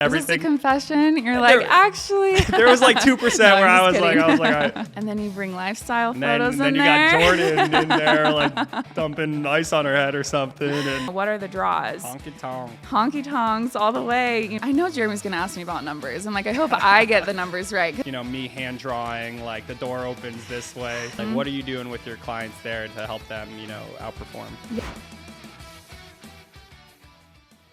Is this a everything. confession? You're like, actually. There was like 2% where I was like, all right. And then you bring lifestyle And photos then in you there. got Jordan in there, like dumping ice on her head or something. And What are the draws? honky tonk. Honky tonks all the way. I know Jeremy's gonna ask me about numbers. I'm like, I hope I get the numbers right. You know, me hand drawing, like the door opens this way. Like, what are you doing with your clients there to help them, you know, outperform? Yeah.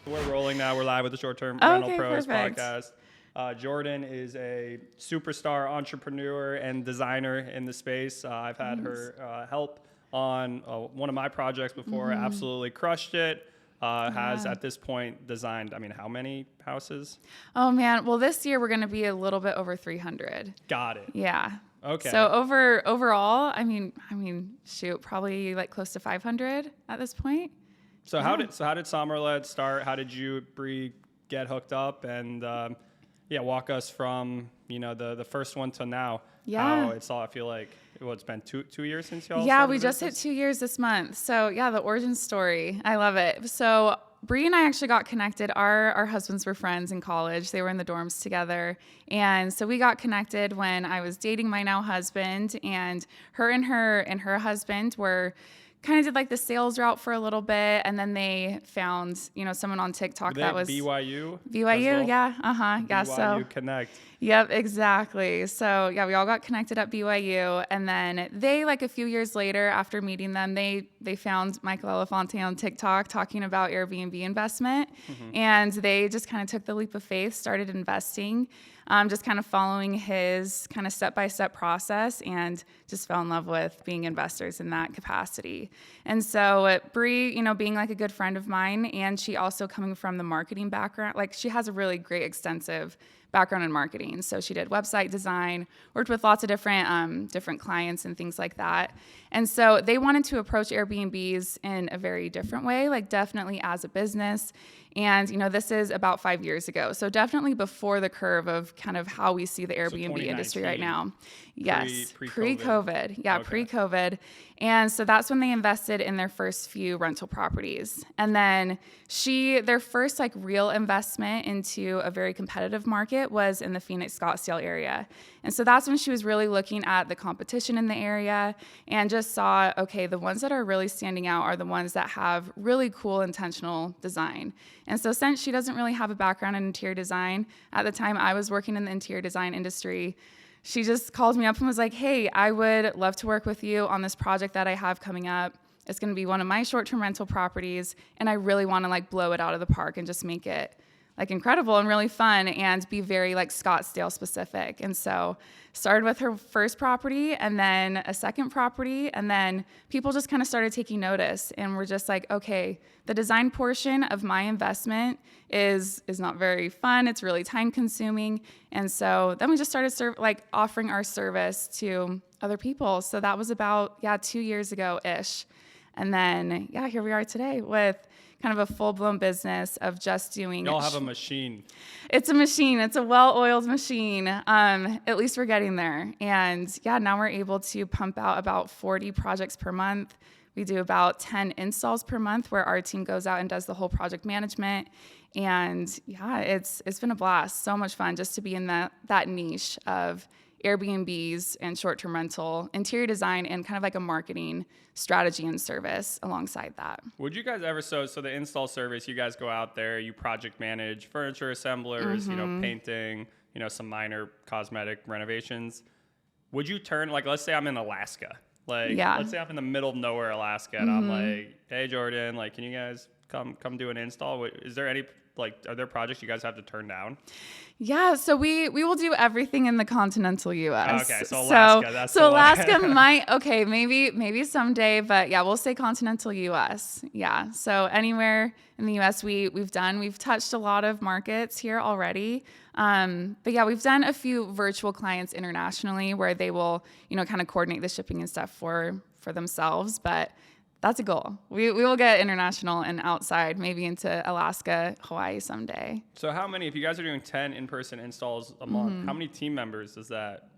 We're rolling now. We're live with the Short-Term Okay, Rental Pros perfect. podcast. Jordan is a superstar entrepreneur and designer in the space. I've had her help on one of my projects before. Absolutely crushed it. Has at this point designed, I mean, how many houses? Oh man. Well, this year we're gonna be a little bit over 300. Got it. Yeah. Okay. So overall, I mean, shoot, probably like close to 500 at this point. So how did Somerled start? How did you, Bree, get hooked up? And walk us from, you know, the first one to now. Yeah. How it's all, I feel like, well, it's been two years since y'all Yeah, started we the just hit business? 2 years this month. So yeah, the origin story. I love it. So Bree and I actually got connected. Our husbands were friends in college. They were in the dorms together. And so we got connected when I was dating my now husband, and her husband were kind of did like the sales route for a little bit, and then they found, you know, someone on TikTok Were they that at was BYU. as BYU, well? yeah, yeah. BYU So Connect. yep, exactly. So yeah, we all got connected at BYU, and then they, like a few years later, after meeting them, they found Michael Elefonte on TikTok talking about Airbnb investment, and they just kind of took the leap of faith, started investing, just kind of following his kind of step-by-step process, and just fell in love with being investors in that capacity. And so Bree, you know, being like a good friend of mine, and she also coming from the marketing background, like she has a really great extensive background in marketing. So she did website design, worked with lots of different clients and things like that. And so they wanted to approach Airbnbs in a very different way, like definitely as a business. And, you know, this is about 5 years ago. So definitely before the curve of kind of how we see the Airbnb industry right now. Yes, pre-COVID. Yeah, Okay. pre-COVID. And so that's when they invested in their first few rental properties. And then their first like real investment into a very competitive market was in the Phoenix, Scottsdale area. And so that's when she was really looking at the competition in the area and just saw, okay, the ones that are really standing out are the ones that have really cool intentional design. And so since she doesn't really have a background in interior design, at the time I was working in the interior design industry, she just called me up and was like, hey, I would love to work with you on this project that I have coming up. It's going to be one of my short-term rental properties, and I really want to like blow it out of the park and just make it like incredible and really fun and be very like Scottsdale specific. And so started with her first property and then a second property, and then people just kind of started taking notice, and we're just like, okay, the design portion of my investment is not very fun. It's really time consuming. And so then we just started offering our service to other people. So that was about 2 years ago-ish. And then, here we are today with kind of a full-blown business of just doing. Y'all have a machine. It's a machine. It's a well-oiled machine. At least we're getting there. And now we're able to pump out about 40 projects per month. We do about 10 installs per month where our team goes out and does the whole project management. And it's been a blast. So much fun just to be in that niche of Airbnbs and short-term rental, interior design, and kind of like a marketing strategy and service alongside that. Would you guys ever, so the install service, you guys go out there, you project manage furniture assemblers, you know, painting, you know, some minor cosmetic renovations. Would you turn, like, let's say I'm in Alaska. Let's say I'm in the middle of nowhere, Alaska, and I'm like, hey, Jordan, like, can you guys come do an install? Is there any, like, are there projects you guys have to turn down? Yeah, so we will do everything in the continental U.S. Okay, so Alaska, so Alaska might, okay, maybe someday, but we'll say continental U.S. Yeah, so anywhere in the U.S. we've touched a lot of markets here already. But we've done a few virtual clients internationally where they will, you know, kind of coordinate the shipping and stuff for themselves, but that's a goal. We will get international and outside, maybe into Alaska, Hawaii someday. So how many, if you guys are doing 10 in-person installs a month, how many team members does that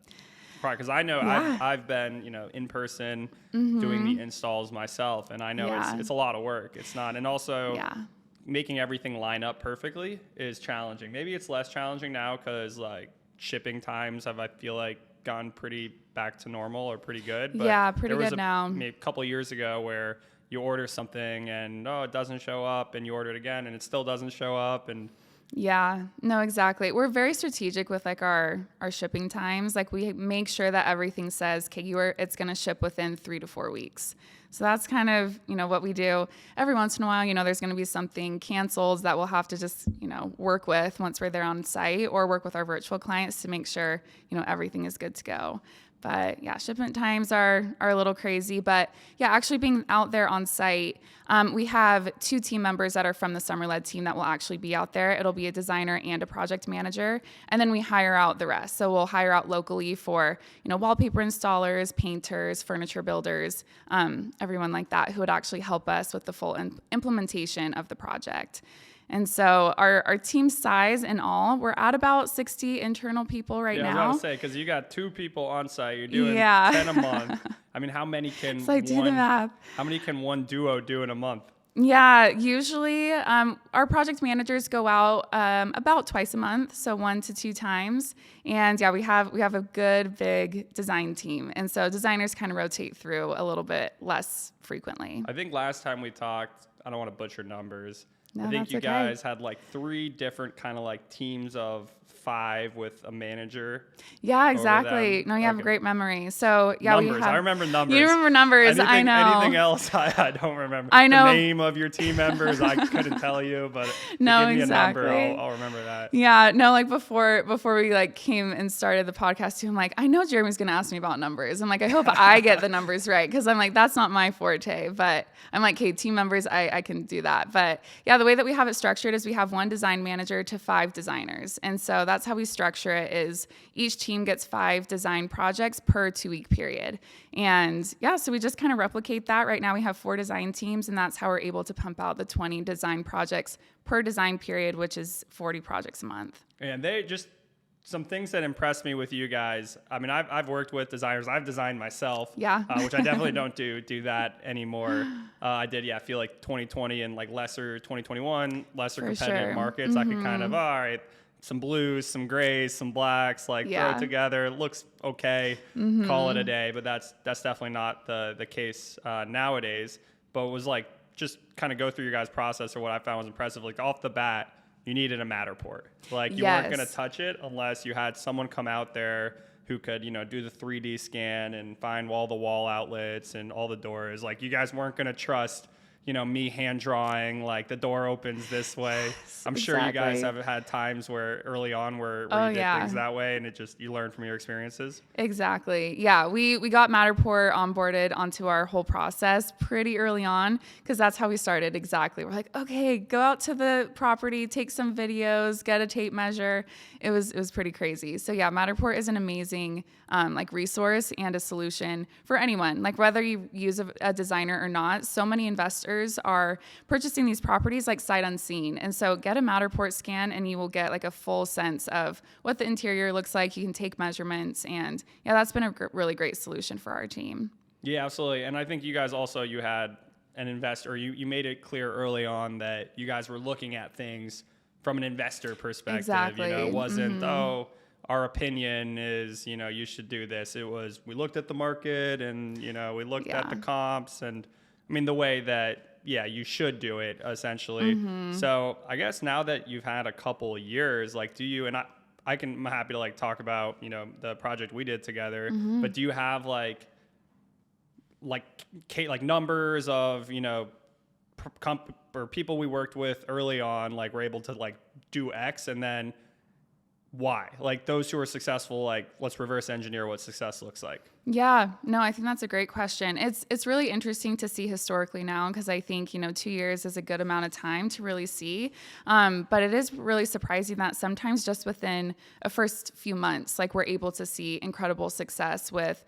require? Because I know I've been, you know, in person doing the installs myself, and I know it's a lot of work. It's not, and also making everything line up perfectly is challenging. Maybe it's less challenging now because like shipping times have, I feel like, gone pretty back to normal or pretty good. But yeah, pretty there was good now. maybe a couple years ago where you order something and it doesn't show up, and you order it again and it still doesn't show up. And yeah, no, exactly. We're very strategic with like our shipping times. Like we make sure that everything says, okay, it's going to ship within 3 to 4 weeks. So that's kind of, what we do. Every once in a while, there's going to be something canceled that we'll have to just, work with once we're there on site, or work with our virtual clients to make sure, everything is good to go. But yeah, shipment times are a little crazy. But yeah, actually being out there on site, we have 2 team members that are from the Somerled team that will actually be out there. It'll be a designer and a project manager. And then we hire out the rest. So we'll hire out locally for, wallpaper installers, painters, furniture builders, everyone like that who would actually help us with the full implementation of the project. And so our team size in all, we're at about 60 internal people right now. I was about to say, because you got 2 people on site, you're doing 10 a month. I mean, how many can do the math. How many can one duo do in a month? Yeah, usually our project managers go out about twice a month, so 1 to 2 times. And yeah, we have a good big design team, and so designers kind of rotate through a little bit less frequently. I think last time we talked, I don't want to butcher numbers. No, I think that's you okay. guys had like 3 different kind of like teams of 5 with a manager. Yeah, exactly. No, you have a great memory. So yeah, numbers. I remember numbers. You remember numbers. I know. Anything else, I don't remember. I know. The name of your team members, I couldn't tell you, but no, give me exactly. a number, I'll remember that. Yeah, no, like before we like came and started the podcast too, I'm like, I know Jeremy's gonna ask me about numbers. I'm like, I hope I get the numbers right, because I'm like, that's not my forte. But I'm like, hey, team members, I can do that. But yeah, the way that we have it structured is we have 1 design manager to 5 designers, and so that's how we structure it. Is each team gets 5 design projects per 2-week period. And yeah, so we just kind of replicate that. Right now we have 4 design teams, and that's how we're able to pump out the 20 design projects per design period, which is 40 projects a month. And they just, some things that impressed me with you guys. I mean, I've worked with designers. I've designed myself, which I definitely don't do that anymore. I did, I feel like 2020 and like 2021, lesser competitive markets. I could kind of, all right, some blues, some grays, some blacks, like throw it together. It looks okay, call it a day. But that's definitely not the case nowadays. But it was like, just kind of go through your guys' process, or what I found was impressive. Like off the bat, you needed a Matterport. Like you weren't going to touch it unless you had someone come out there who could, do the 3D scan and find all the wall outlets and all the doors. Like you guys weren't going to trust, me hand drawing, like the door opens this way. I'm sure you guys have had times where early on where you did things that way, and you learn from your experiences. Exactly. Yeah, we got Matterport onboarded onto our whole process pretty early on, because that's how we started. Exactly. We're like, okay, go out to the property, take some videos, get a tape measure. It was pretty crazy. So yeah, Matterport is an amazing resource and a solution for anyone. Like whether you use a designer or not, so many investors are purchasing these properties like sight unseen. And so get a Matterport scan and you will get like a full sense of what the interior looks like. You can take measurements, and yeah, that's been a really great solution for our team. Yeah, absolutely. And I think you guys also, you had an investor, you made it clear early on that you guys were looking at things from an investor perspective. Exactly. It wasn't, our opinion is, you should do this. It was, we looked at the market and, we looked at the comps, and I mean, the way that, you should do it essentially. So I guess now that you've had a couple of years, like I'm happy to like talk about, the project we did together, but do you have like numbers of, or people we worked with early on, like were able to like do X, and then why? Like those who are successful, like let's reverse engineer what success looks like. Yeah, no, I think that's a great question. It's really interesting to see historically now, because I think, 2 years is a good amount of time to really see. But it is really surprising that sometimes just within a first few months, like we're able to see incredible success with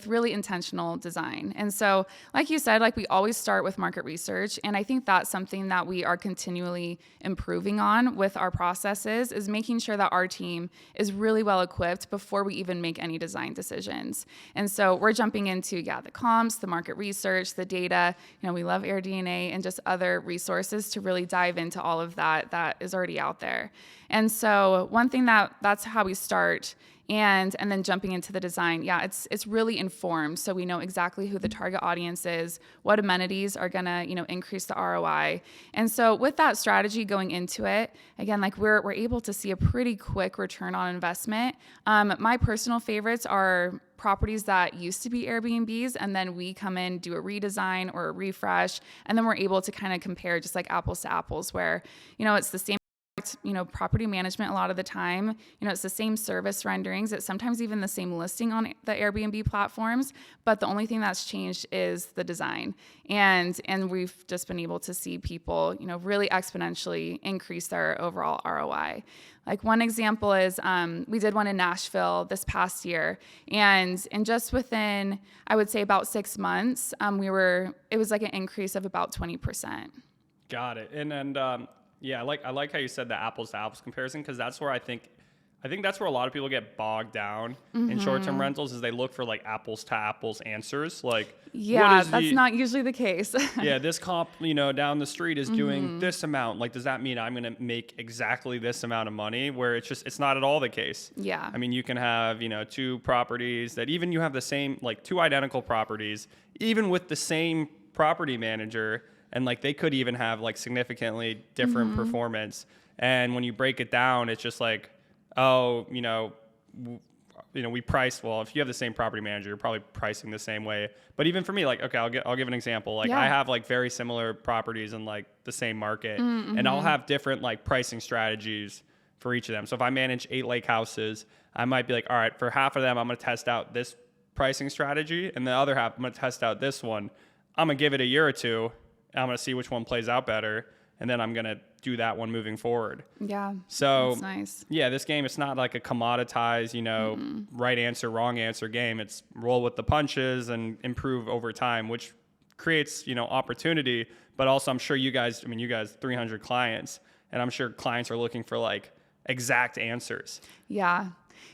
really intentional design. And so, like you said, like we always start with market research. And I think that's something that we are continually improving on with our processes, is making sure that our team team is really well equipped before we even make any design decisions. And so we're jumping into, the comps, the market research, the data. We love AirDNA and just other resources to really dive into all of that is already out there. And so one thing that's how we start. And then jumping into the design, it's really informed. So we know exactly who the target audience is, what amenities are gonna, increase the ROI. And so with that strategy going into it, again, like we're able to see a pretty quick return on investment. My personal favorites are properties that used to be Airbnbs, and then we come in, do a redesign or a refresh, and then we're able to kind of compare just like apples to apples, where, it's the same property management a lot of the time. It's the same service renderings. It's sometimes even the same listing on the Airbnb platforms, but the only thing that's changed is the design. And we've just been able to see people, really exponentially increase their overall ROI. Like one example is we did one in Nashville this past year, and just within, I would say about 6 months, it was like an increase of about 20%. Got it. And yeah, I like how you said the apples to apples comparison, because that's where I think that's where a lot of people get bogged down in short-term rentals, is they look for like apples to apples answers. Like, that's not usually the case. This comp, down the street is doing this amount. Like, does that mean I'm going to make exactly this amount of money? Where it's not at all the case. Yeah. I mean, you can have, 2 properties that even you have the same, like 2 identical properties, even with the same property manager, and like they could even have like significantly different performance. And when you break it down, it's just like, we priced, well, if you have the same property manager, you're probably pricing the same way. But even for me, like, okay, I'll give an example. Like I have like very similar properties in like the same market, and I'll have different like pricing strategies for each of them. So if I manage 8 lake houses, I might be like, all right, for half of them, I'm going to test out this pricing strategy, and the other half, I'm going to test out this one. I'm going to give it a year or two. I'm going to see which one plays out better, and then I'm going to do that one moving forward. Yeah. So, that's nice. Yeah, this game, it's not like a commoditized, right answer, wrong answer game. It's roll with the punches and improve over time, which creates, opportunity. But also, I'm sure you guys, 300 clients, and I'm sure clients are looking for like exact answers. Yeah.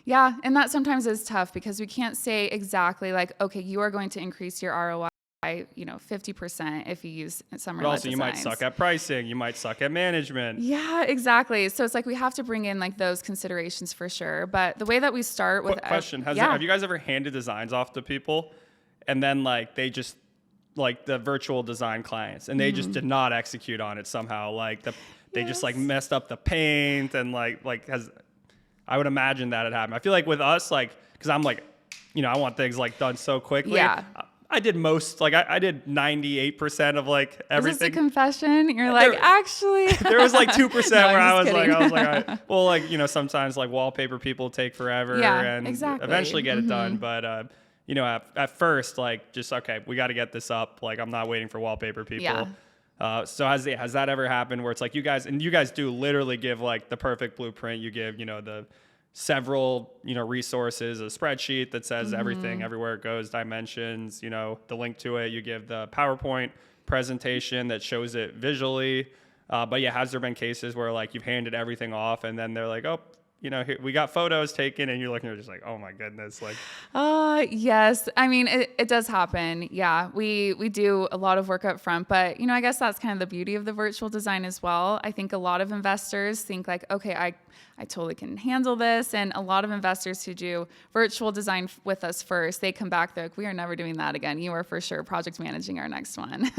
Yeah. And that sometimes is tough, because we can't say exactly like, okay, you are going to increase your ROI by 50% if you use Somerled Designs. But also, you might suck at pricing, you might suck at management. Yeah, exactly. So it's like we have to bring in like those considerations for sure. But the way that we start with question: have you guys ever handed designs off to people, and then like they just like the virtual design clients, and they just did not execute on it somehow? Like they just like messed up the paint, and I would imagine that had happened. I feel like with us, like, because I'm like, I want things like done so quickly. Yeah. I did I did 98% of like everything. Is this a confession? You're like, actually. There was like 2% where I was like, all right. Well, like, sometimes like wallpaper people take forever and eventually get it done. But, at first, like, just, okay, we got to get this up. Like, I'm not waiting for wallpaper people. Yeah. So has that ever happened where it's like you guys do literally give like the perfect blueprint? You give, the several, resources, a spreadsheet that says everything, everywhere it goes, dimensions, the link to it. You give the PowerPoint presentation that shows it visually. But yeah, has there been cases where like you've handed everything off and then they're like, oh, here, we got photos taken, and you're looking, you're just like, oh my goodness, like. Yes. I mean, it does happen. Yeah, we do a lot of work up front, but I guess that's kind of the beauty of the virtual design as well. I think a lot of investors think like, okay, I totally can handle this. And a lot of investors who do virtual design with us first, they come back, they're like, we are never doing that again. You are for sure project managing our next one.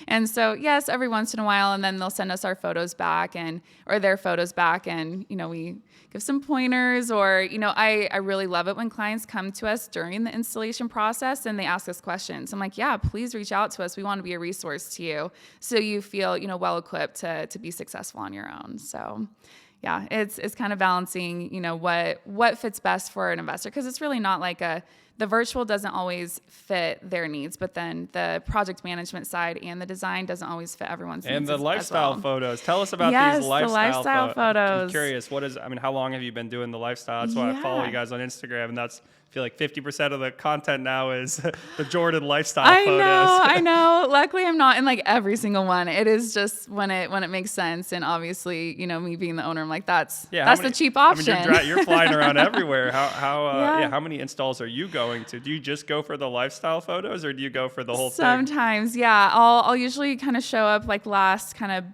And so, yes, every once in a while, and then they'll send us our photos back or their photos back, and, we give some pointers, or, I really love it when clients come to us during the installation process and they ask us questions. I'm like, yeah, please reach out to us. We want to be a resource to you, so you feel, well equipped to be successful on your own. So yeah, it's kind of balancing, what fits best for an investor, because it's really not like the virtual doesn't always fit their needs, but then the project management side and the design doesn't always fit everyone's needs. And the lifestyle as well. photos. Tell us about Yes, these the lifestyle photos. I'm curious, how long have you been doing the lifestyle? That's why I follow you guys on Instagram, and I feel like 50% of the content now is the Jordan lifestyle photos. I know. Luckily, I'm not in like every single one. It is just when it makes sense, and obviously, me being the owner, I'm like, that's the cheap option. I mean, you're flying around everywhere. How many installs are you going to? Do you just go for the lifestyle photos, or do you go for the whole thing? Sometimes, yeah. I'll usually kind of show up like last kind of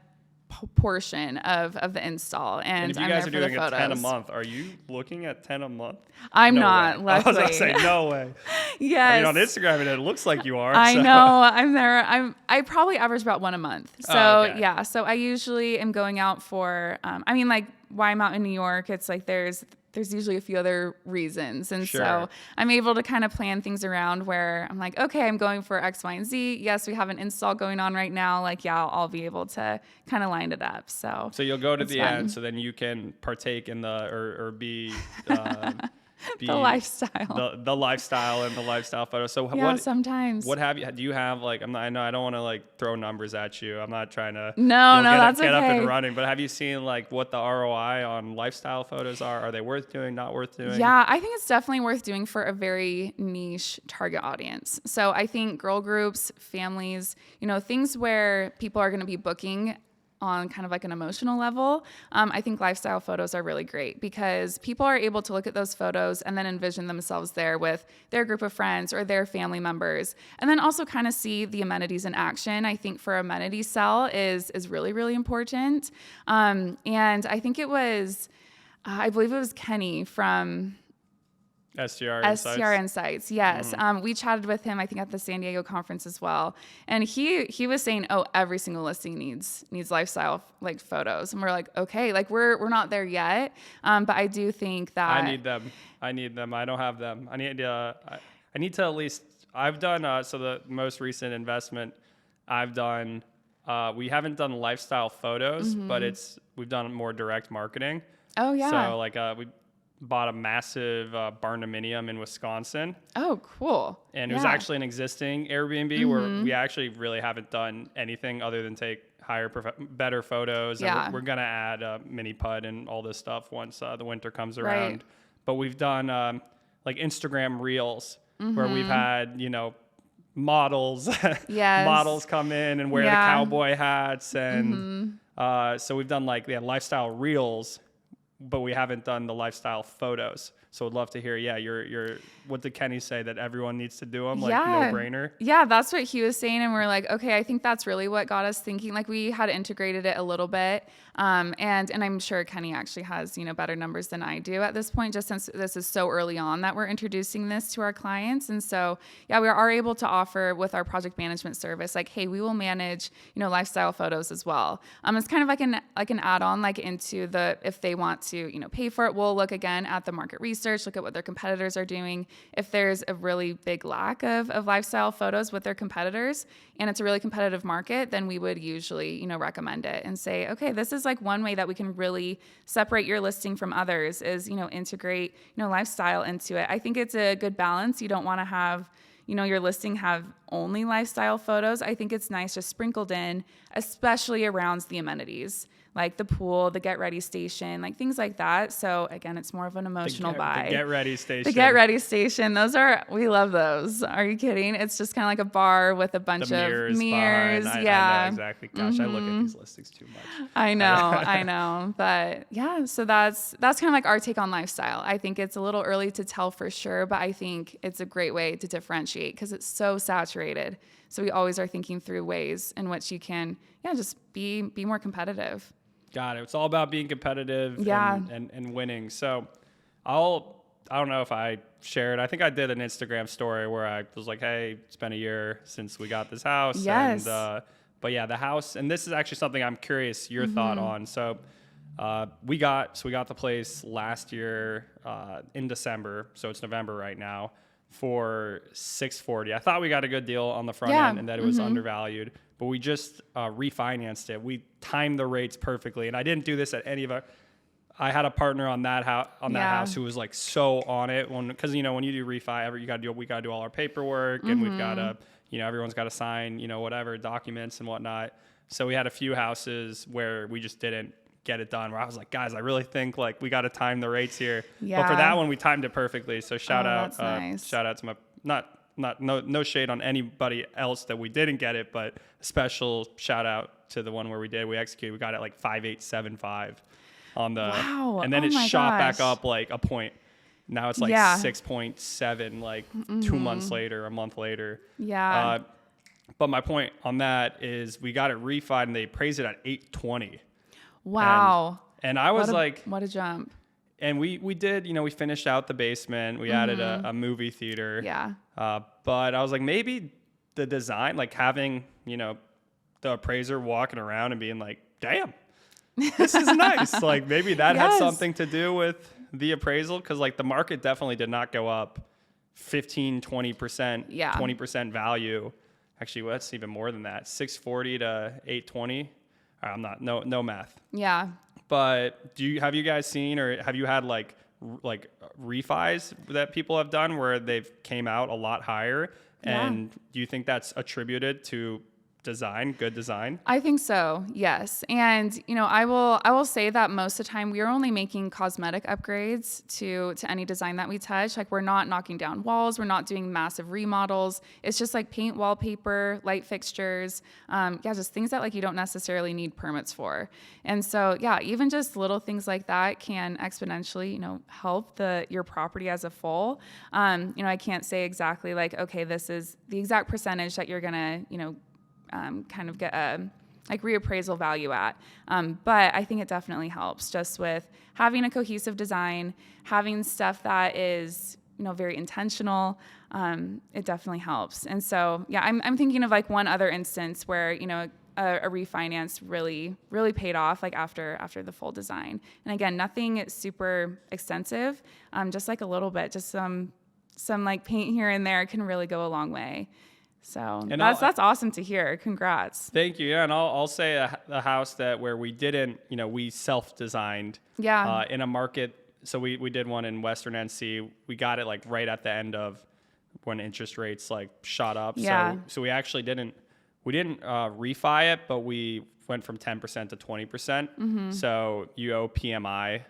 portion of the install, and if you I'm guys there are for doing the a photos. 10 a month, are you looking at 10 a month? I'm no not, way. luckily. I was going to say, no way. Yes. I mean, on Instagram, it looks like you are. I so. know. I'm there. I probably average about one a month. So, okay. yeah. So I usually am going out for, like why I'm out in New York, it's like there's usually a few other reasons. And so I'm able to kind of plan things around where I'm like, okay, I'm going for X, Y, and Z. Yes, we have an install going on right now. Like, yeah, I'll be able to kind of line it up. So you'll go to the fun. end, so then you can partake in or be the lifestyle. The lifestyle and the lifestyle photo. So sometimes. What have you? Do you have like? I know I don't want to like throw numbers at you. I'm not trying to. No, that's get okay. up and running. But have you seen like what the ROI on lifestyle photos are? Are they worth doing? Not worth doing? Yeah, I think it's definitely worth doing for a very niche target audience. So I think girl groups, families, things where people are going to be booking on kind of like an emotional level, I think lifestyle photos are really great because people are able to look at those photos and then envision themselves there with their group of friends or their family members, and then also kind of see the amenities in action. I think for amenity sell is really, really important. And I think it was, I believe it was Kenny from STR Insights. Yes. We chatted with him, I think, at the San Diego conference as well. And he was saying, every single listing needs lifestyle like photos. And we're like, okay, like we're not there yet. But I do think that I need them. I don't have them. I need to at least, I've done, so the most recent investment I've done, we haven't done lifestyle photos, but we've done more direct marketing. Oh yeah. So like, we bought a massive barndominium in Wisconsin. Oh, cool. And it was actually an existing Airbnb where we actually really haven't done anything other than take better photos. Yeah. And we're going to add a mini PUD and all this stuff once the winter comes around. Right. But we've done like Instagram reels where we've had, models, models come in and wear the cowboy hats. And so we've done like lifestyle reels, but we haven't done the lifestyle photos. So I'd love to hear, your what did Kenny say, that everyone needs to do them? Like no brainer? Yeah, that's what he was saying. And we're like, okay, I think that's really what got us thinking. Like we had integrated it a little bit. And I'm sure Kenny actually has, better numbers than I do at this point, just since this is so early on that we're introducing this to our clients. And so, we are able to offer with our project management service, like, hey, we will manage, lifestyle photos as well. It's kind of like an add-on, like into if they want to, pay for it, we'll look again at the market research, look at what their competitors are doing. If there's a really big lack of lifestyle photos with their competitors and it's a really competitive market, then we would usually, recommend it and say, okay, this is like one way that we can really separate your listing from others is, integrate, lifestyle into it. I think it's a good balance. You don't want to have, your listing have only lifestyle photos. I think it's nice just sprinkled in, especially around the amenities, like the pool, the get ready station, like things like that. So again, it's more of an emotional buy. The get ready station. The get ready station. We love those. Are you kidding? It's just kind of like a bar with a bunch of mirrors. I know exactly. Gosh, I look at these listings too much. I know. But yeah, so that's kind of like our take on lifestyle. I think it's a little early to tell for sure, but I think it's a great way to differentiate because it's so saturated. So we always are thinking through ways in which you can, just be more competitive. Got it. It's all about being competitive and winning. So I don't know if I shared, I think I did an Instagram story where I was like, hey, it's been a year since we got this house. Yes. And, but yeah, the house, and this is actually something I'm curious your thought on. So we got the place last year in December. So it's November right now for $640. I thought we got a good deal on the front end and that it was undervalued. But we just refinanced it. We timed the rates perfectly. And I didn't do this at any of I had a partner on that house that Yeah. house who was like so on it because when you do refi, we gotta do all our paperwork and we've gotta everyone's gotta sign whatever documents and whatnot. So we had a few houses where we just didn't get it done. Where I was like, guys, I really think like we gotta time the rates here. Yeah. But for that one, we timed it perfectly. So shout out nice. shout out to my no shade on anybody else that we didn't get it, but a special shout out to the one where we did. We executed. We got it like 5.875 on the, wow. and then it shot back up like a point. Now it's like 6.7, like 2 months later, a month later. Yeah. But my point on that is we got it refied and they appraised it at 820. Wow. And I was what a jump. And we did, we finished out the basement. We added a movie theater. Yeah. But I was like, maybe the design, like having, the appraiser walking around and being like, damn, this is nice. Like maybe that had something to do with the appraisal. Cause like the market definitely did not go up 15, 20%, 20% value. Actually, that's even more than that. 640 to 820. I'm not, no math. Yeah. But have you guys seen, or have you had like refis that people have done where they've came out a lot higher? And do you think that's attributed to good design? I think so. Yes. And, I will say that most of the time we are only making cosmetic upgrades to any design that we touch. Like we're not knocking down walls. We're not doing massive remodels. It's just like paint, wallpaper, light fixtures. Just things that like you don't necessarily need permits for. And so, even just little things like that can exponentially, help your property as a full. I can't say exactly like, okay, this is the exact percentage that you're going to, kind of get a like reappraisal value at. But I think it definitely helps just with having a cohesive design, having stuff that is, very intentional. It definitely helps. And so, I'm thinking of like one other instance where, a refinance really, really paid off like after the full design. And again, nothing super extensive, just like a little bit, just some like paint here and there can really go a long way. So that's awesome to hear. Congrats. Thank you. Yeah, and I'll say a house where we didn't, we self-designed. Yeah. In a market. So we did one in Western NC. We got it like right at the end of when interest rates like shot up. Yeah. So we actually didn't refi it, but we went from 10% to 20%. Mm-hmm. So you owe PMI.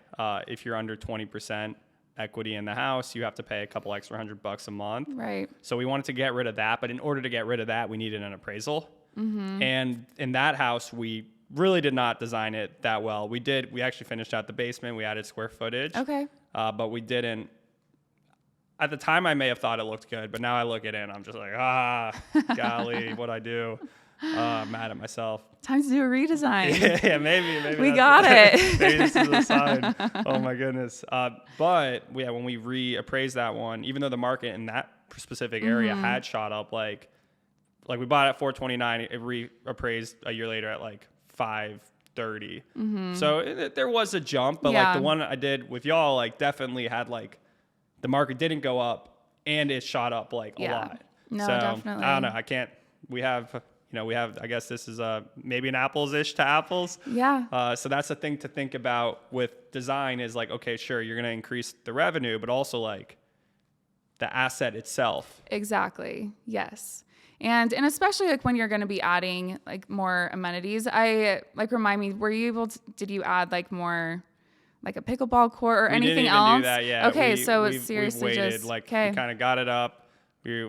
If you're under 20% equity in the house, you have to pay a couple extra $100 a month. Right. So we wanted to get rid of that, but in order to get rid of that, we needed an appraisal. Mm-hmm. And in that house, we really did not design it that well. We actually finished out the basement. We added square footage. Okay. But we didn't. At the time, I may have thought it looked good, but now I look at it and I'm just like, golly, what'd I do? I'm mad at myself. Time to do a redesign. yeah, maybe. We got it. Maybe this is a sign. Oh my goodness. But when we reappraised that one, even though the market in that specific area had shot up, like we bought it at 429, it reappraised a year later at like 530. Mm-hmm. So there was a jump, but like the one I did with y'all, like definitely had like the market didn't go up and it shot up like a lot. No, so, definitely. I don't know. We have, I guess this is maybe an apples-ish to apples. Yeah. So that's the thing to think about with design is like, okay, sure, you're going to increase the revenue, but also like the asset itself. Exactly. Yes. And especially like when you're going to be adding like more amenities, remind me, did you add like more like a pickleball court or anything else? We didn't even do that, yeah. Okay, so it's seriously we've waited, just, we kind of got it up. We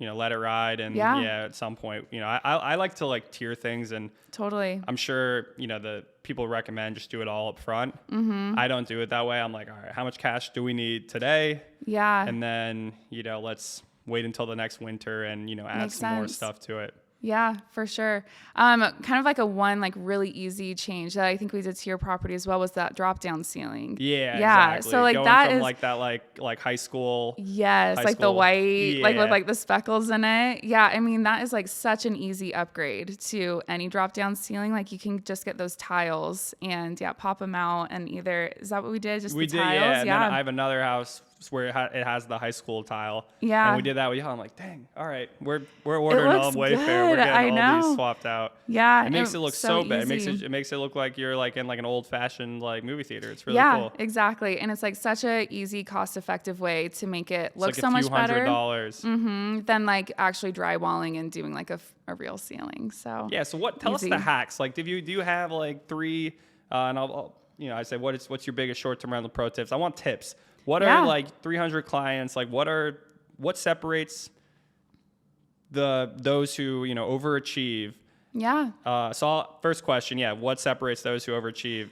let it ride. And at some point, I like to like tier things, and totally. I'm sure, the people recommend just do it all up front. Mm-hmm. I don't do it that way. I'm like, all right, how much cash do we need today? Yeah. And then, let's wait until the next winter and, add some more stuff to it. Yeah, for sure. Kind of like one like really easy change that I think we did to your property as well was that drop down ceiling. Yeah. Exactly. So like going that from is like that like high school. Yes, high like school, the white, like with like the speckles in it. Yeah, I mean that is like such an easy upgrade to any drop down ceiling. Like you can just get those tiles and pop them out and is that what we did? Just We the did, tiles? yeah. And then I have another house where it has the high school tile. Yeah. And we did that with y'all. I'm like, dang, all right, we're ordering on Wayfair. We're Good. getting all these swapped out. Yeah. It makes it look so bad. easy. It makes it look like you're like in like an old fashioned like movie theater. It's really Yeah, cool. exactly. And it's like such a easy, cost effective way to make it look It's like so much better. $100. Than like actually drywalling and doing like a real ceiling. So Yeah. So tell us the hacks. Like, do you have like 3, and I'll I say, what's your biggest short-term rental pro tips? I want tips. What are like 300 clients? Like what separates those who, overachieve? Yeah. So first question. Yeah. What separates those who overachieve?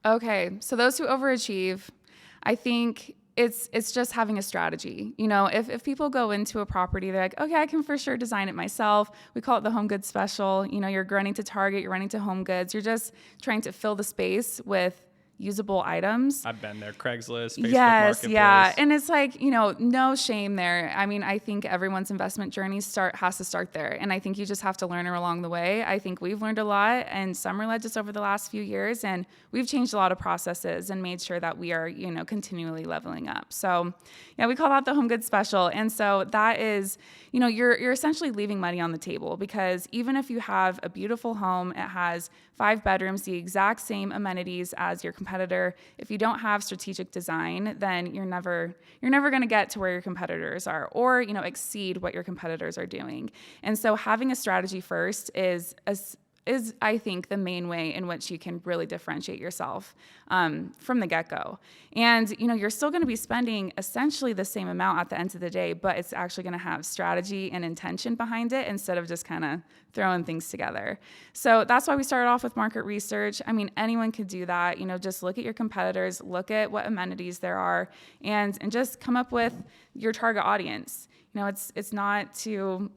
Okay. So those who overachieve, I think it's just having a strategy. If people go into a property, they're like, okay, I can for sure design it myself. We call it the home goods special. You're running to Target, you're running to Home Goods. You're just trying to fill the space with usable items. I've been there. Craigslist, Facebook Yes, Marketplace. yeah. And it's like, no shame there. I mean, I think everyone's investment journey has to start there. And I think you just have to learn along the way. I think we've learned a lot in Somerled just over the last few years, and we've changed a lot of processes and made sure that we are, continually leveling up. So yeah, we call that the home goods special. And so that is, you're essentially leaving money on the table, because even if you have a beautiful home, it has 5 bedrooms, the exact same amenities as your competitor. If you don't have strategic design, then you're never going to get to where your competitors are, or exceed what your competitors are doing. And so having a strategy first is I think the main way in which you can really differentiate yourself from the get-go. And you're still going to be spending essentially the same amount at the end of the day, but it's actually going to have strategy and intention behind it instead of just kind of throwing things together. So that's why we started off with market research. I mean, anyone could do that. Just look at your competitors, look at what amenities there are, and just come up with your target audience. It's not too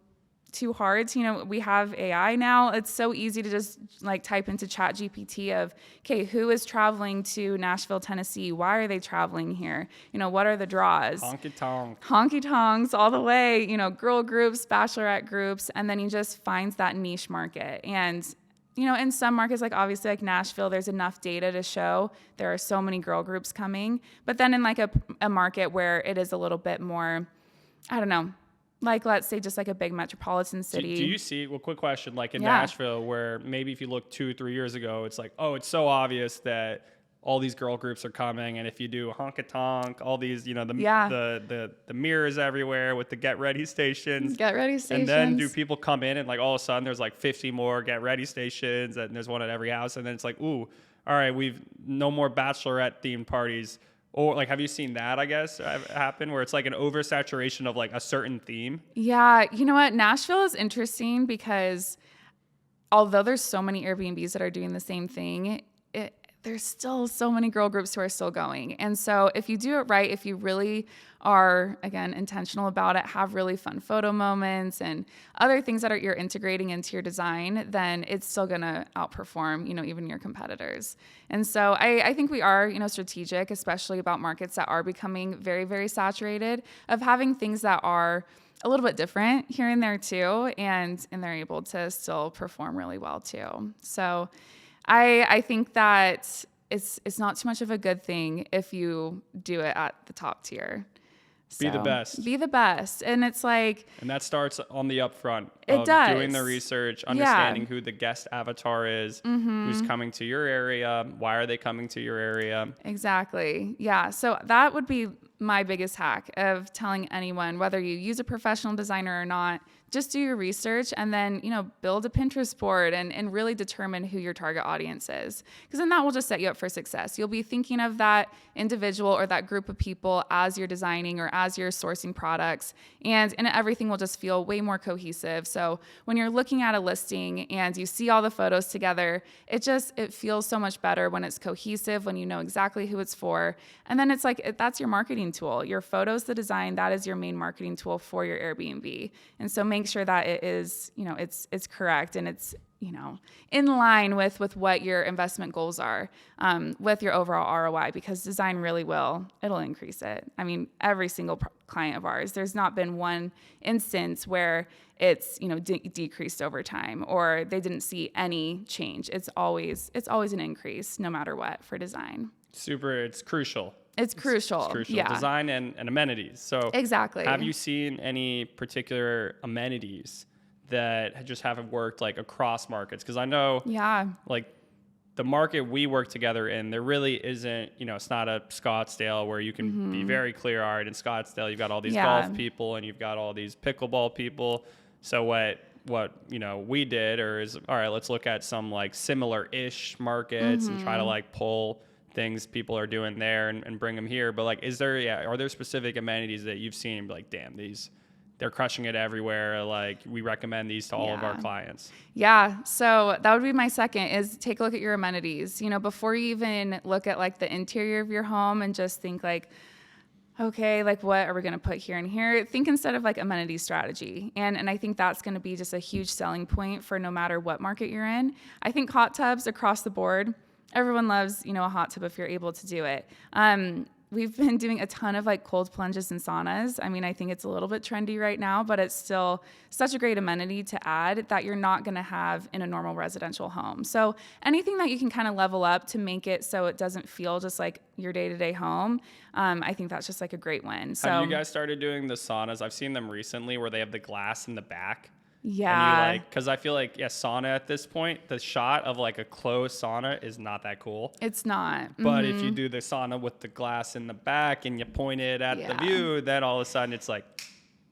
hard. We have AI now. It's so easy to just like type into ChatGPT of, okay, who is traveling to Nashville, Tennessee? Why are they traveling here? What are the draws? Honky tonks all the way, girl groups, bachelorette groups. And then you just find that niche market. And in some markets, like obviously like Nashville, there's enough data to show there are so many girl groups coming. But then in like a market where it is a little bit more, I don't know, like, let's say just like a big metropolitan city. Do you see, quick question, like in Nashville, where maybe if you look 2-3 years ago, it's like, oh, it's so obvious that all these girl groups are coming. And if you do honk-a-tonk, all these, the mirrors everywhere with the get ready stations. And then do people come in and like all of a sudden there's like 50 more get ready stations and there's one at every house. And then it's like, ooh, all right, we've no more bachelorette themed parties. Or like, have you seen that, I guess, happen where it's like an oversaturation of like a certain theme? Yeah. You know what? Nashville is interesting because although there's so many Airbnbs that are doing the same thing, there's still so many girl groups who are still going. And so if you do it right, if you really are, again, intentional about it, have really fun photo moments and other things that you're integrating into your design, then it's still going to outperform, even your competitors. And so I think we are, strategic, especially about markets that are becoming very, very saturated, of having things that are a little bit different here and there too, and they're able to still perform really well too. So I think that it's not too much of a good thing if you do it at the top tier. Be the best. Be the best. And it's like... And that starts on the upfront. It does. Doing the research, understanding who the guest avatar is, who's coming to your area, why are they coming to your area. Exactly. Yeah. So that would be my biggest hack of telling anyone, whether you use a professional designer or not, just do your research and then, build a Pinterest board and really determine who your target audience is. Because then that will just set you up for success. You'll be thinking of that individual or that group of people as you're designing or as you're sourcing products, and everything will just feel way more cohesive. So when you're looking at a listing and you see all the photos together, it feels so much better when it's cohesive, when you know exactly who it's for. And then it's like, that's your marketing tool. Your photos, the design, that is your main marketing tool for your Airbnb. And so make sure that it is, it's correct and it's, in line with what your investment goals are, with your overall ROI, because design really it'll increase it. I mean, every single client of ours, there's not been one instance where it's, decreased over time or they didn't see any change. It's always an increase no matter what for design. Super. It's crucial. It's crucial. It's crucial. Yeah. Design and amenities. So Exactly. have you seen any particular amenities that just haven't worked like across markets? Because I know like the market we work together in, there really isn't, it's not a Scottsdale where you can be very clear. All right, in Scottsdale, you've got all these golf people and you've got all these pickleball people. So what we did is, all right, let's look at some like similar-ish markets and try to like pull things people are doing there and bring them here. But like, are there specific amenities that you've seen like, damn, they're crushing it everywhere. Like we recommend these to all of our clients. Yeah. So that would be my second is take a look at your amenities, before you even look at like the interior of your home and just think like, okay, like what are we going to put here and here? Think instead of like amenity strategy. And I think that's going to be just a huge selling point for no matter what market you're in. I think hot tubs across the board, everyone loves, a hot tub if you're able to do it. We've been doing a ton of like cold plunges and saunas. I mean, I think it's a little bit trendy right now, but it's still such a great amenity to add that you're not going to have in a normal residential home. So anything that you can kind of level up to make it so it doesn't feel just like your day-to-day home, I think that's just like a great win. So have you guys started doing the saunas? I've seen them recently where they have the glass in the back. Yeah. And because I feel like, sauna at this point, the shot of like a closed sauna is not that cool. It's not. But if you do the sauna with the glass in the back and you point it at the view, then all of a sudden it's like,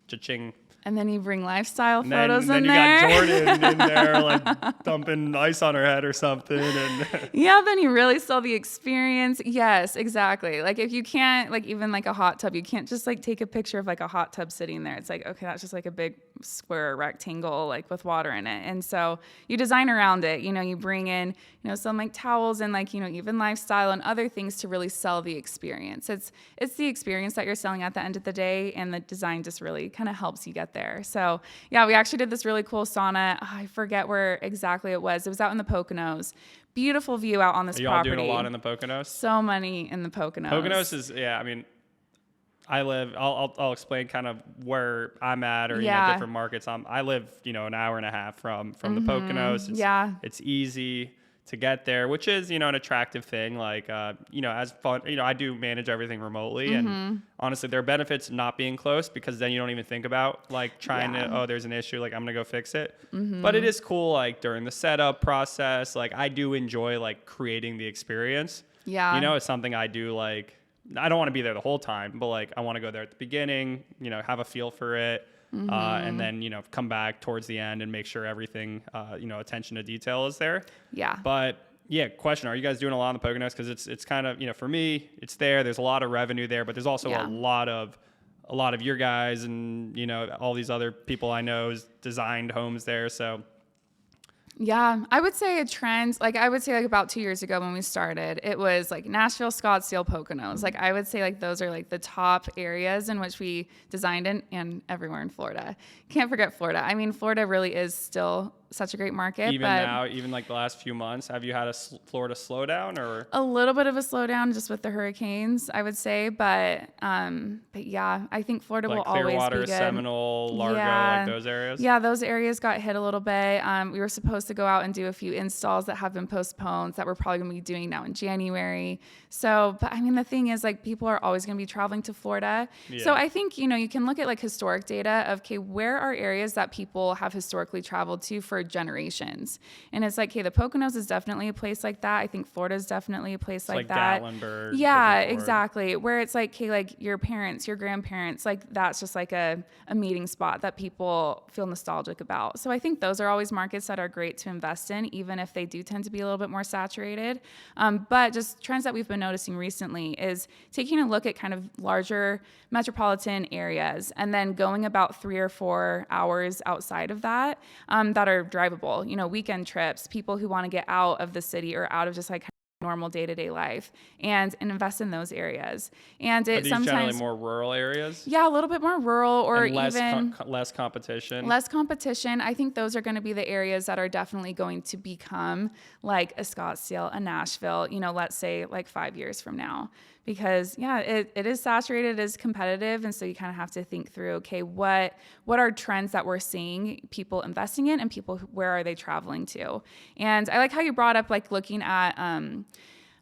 cha-ching. And then you bring lifestyle photos in there. And then you got Jordan in there, like dumping ice on her head or something. And then you really sell the experience. Yes, exactly. Like if you can't, like even like a hot tub, you can't just like take a picture of like a hot tub sitting there. It's like, okay, that's just like a big square rectangle, like with water in it. And so you design around it. You bring in, some like towels and like, even lifestyle and other things to really sell the experience. It's the experience that you're selling at the end of the day, and the design just really kind of helps you get there. So yeah, we actually did this really cool sauna. I forget where exactly it was. It was out in the Poconos. Beautiful view out on this property. Are y'all doing a lot in the Poconos? So many in the Poconos. Poconos is, I mean, I'll explain kind of where I'm at or different markets. I live an hour and a half from the Poconos. It's easy to get there, which is an attractive thing. Like as fun, I do manage everything remotely, and honestly, there are benefits not being close because then you don't even think about like trying to there's an issue, like I'm gonna go fix it. But it is cool like during the setup process. Like I do enjoy like creating the experience. It's something I do like. I don't want to be there the whole time, but like I want to go there at the beginning, have a feel for it, and then come back towards the end and make sure everything, attention to detail is there. Yeah. But question: are you guys doing a lot in the Poconos? Because it's kind of for me, it's there. There's a lot of revenue there, but there's also a lot of your guys and all these other people I know designed homes there. So. Yeah, I would say a trend, like I would say like about 2 years ago when we started, it was like Nashville, Scottsdale, Poconos. Like I would say like those are like the top areas in which we designed in, and everywhere in Florida. Can't forget Florida. I mean, Florida really is still such a great market. Even now, even like the last few months, have you had a Florida slowdown or? A little bit of a slowdown just with the hurricanes, I would say. But yeah, I think Florida will always be Clearwater, good. Seminole, Largo, like those areas? Yeah, those areas got hit a little bit. We were supposed to go out and do a few installs that have been postponed that we're probably going to be doing now in January. So, but I mean, the thing is like people are always going to be traveling to Florida. Yeah. So I think, you can look at like historic data of, okay, where are areas that people have historically traveled to for generations? And it's like, okay, the Poconos is definitely a place like that. I think Florida is definitely a place like that. Gatlinburg. Yeah, exactly. Where it's like, okay, like your parents, your grandparents, like that's just like a meeting spot that people feel nostalgic about. So I think those are always markets that are great to invest in, even if they do tend to be a little bit more saturated. But just trends that we've been noticing recently is taking a look at kind of larger metropolitan areas and then going about 3 or 4 hours outside of that that are drivable, weekend trips, people who want to get out of the city or out of just like normal day-to-day life and invest in those areas. And it sometimes generally more rural areas. Yeah, a little bit more rural or and less even less competition. Less competition. I think those are going to be the areas that are definitely going to become like a Scottsdale, a Nashville, let's say like 5 years from now. Because it is saturated, it is competitive, and so you kind of have to think through, okay, what are trends that we're seeing people investing in, and people where are they traveling to? And I like how you brought up like looking at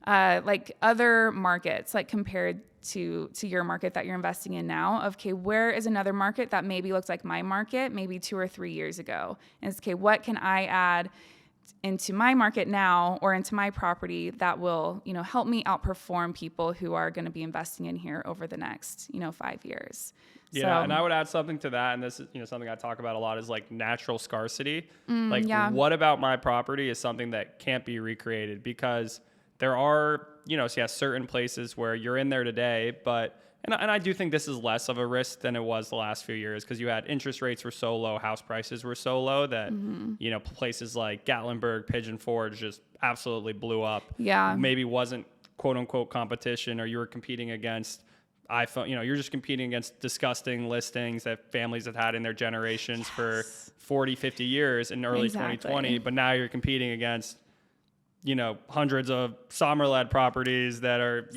like other markets, like compared to your market that you're investing in now of, okay, where is another market that maybe looks like my market maybe 2 or 3 years ago? And it's, okay, what can I add into my market now or into my property that will, help me outperform people who are going to be investing in here over the next, 5 years. Yeah, and I would add something to that, and this is something I talk about a lot, is like natural scarcity. What about my property is something that can't be recreated, because there are, certain places where you're in there today, but and I do think this is less of a risk than it was the last few years, because you had interest rates were so low, house prices were so low that, places like Gatlinburg, Pigeon Forge just absolutely blew up. Yeah. Maybe wasn't quote unquote competition, or you were competing against iPhone, you're just competing against disgusting listings that families have had in their generations for 40, 50 years in early 2020. But now you're competing against, hundreds of Somerled properties that are,